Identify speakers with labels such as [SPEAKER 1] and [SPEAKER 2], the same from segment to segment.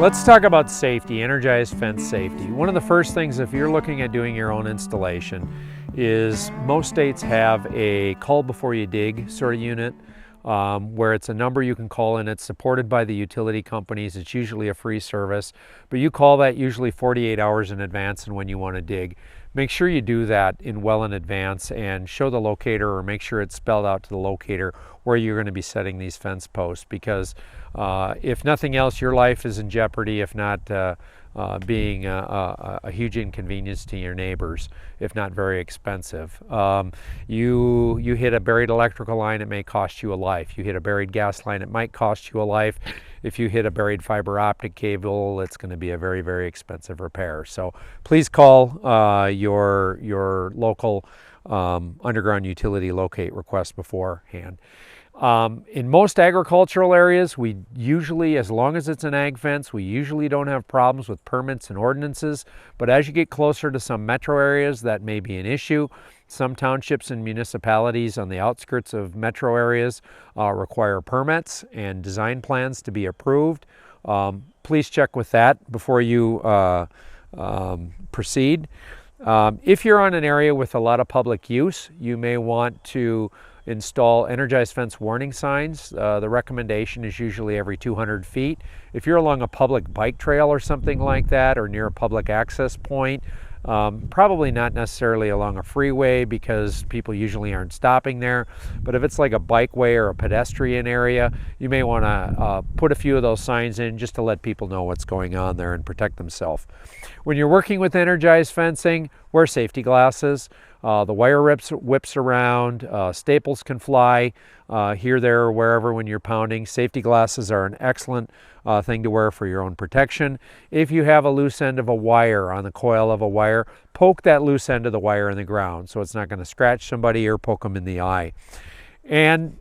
[SPEAKER 1] Let's talk about safety, energized fence safety. One of the first things, if you're looking at doing your own installation, is most states have a call before you dig sort of unit, where it's a number you can call in. It's supported by the utility companies. It's usually a free service, but you call that usually 48 hours in advance and when you want to dig. Make sure you do that well in advance and show the locator, or make sure it's spelled out to the locator where you're going to be setting these fence posts, because if nothing else, your life is in jeopardy, if not being a huge inconvenience to your neighbors, if not very expensive. You hit a buried electrical line, it may cost you a life. You hit a buried gas line, it might cost you a life. If you hit a buried fiber optic cable, it's going to be a very, very expensive repair. So please call your local underground utility locate request beforehand. In most agricultural areas, we usually, as long as it's an ag fence, we usually don't have problems with permits and ordinances. But as you get closer to some metro areas, that may be an issue. Some townships and municipalities on the outskirts of metro areas require permits and design plans to be approved. Please check with that before you proceed. If you're on an area with a lot of public use, you may want to install energized fence warning signs. The recommendation is usually every 200 feet. If you're along a public bike trail or something like that, or near a public access point, probably not necessarily along a freeway, because people usually aren't stopping there. But if it's like a bikeway or a pedestrian area, you may want to put a few of those signs in just to let people know what's going on there and protect themselves. When you're working with energized fencing, wear safety glasses. The wire whips around, staples can fly here, there, or wherever when you're pounding. Safety glasses are an excellent thing to wear for your own protection. If you have a loose end of a wire on the coil of a wire, poke that loose end of the wire in the ground so it's not going to scratch somebody or poke them in the eye. And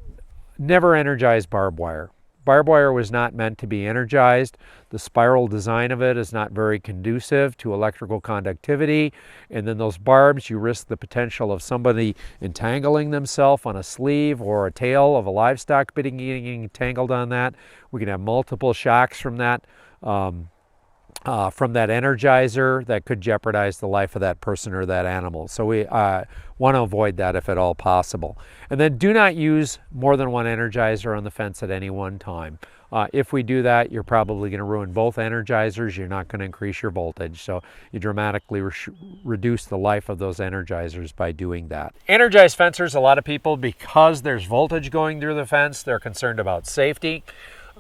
[SPEAKER 1] never energize barbed wire. Barbed wire was not meant to be energized. The spiral design of it is not very conducive to electrical conductivity. And then those barbs, you risk the potential of somebody entangling themselves on a sleeve or a tail of a livestock getting entangled on that. We can have multiple shocks from that energizer that could jeopardize the life of that person or that animal. So we want to avoid that if at all possible. And then do not use more than one energizer on the fence at any one time. If we do that, you're probably going to ruin both energizers. You're not going to increase your voltage. So you dramatically reduce the life of those energizers by doing that. Energized fencers, a lot of people, because there's voltage going through the fence, they're concerned about safety.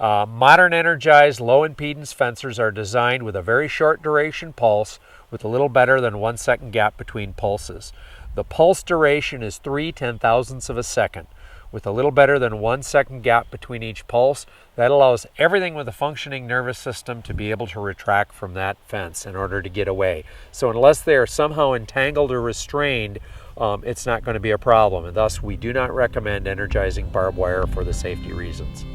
[SPEAKER 1] Modern energized low impedance fencers are designed with a very short duration pulse with a little better than 1 second gap between pulses. The pulse duration is 3/10,000ths of a second. With a little better than 1 second gap between each pulse, that allows everything with a functioning nervous system to be able to retract from that fence in order to get away. So unless they are somehow entangled or restrained, it's not going to be a problem. And thus, we do not recommend energizing barbed wire for the safety reasons.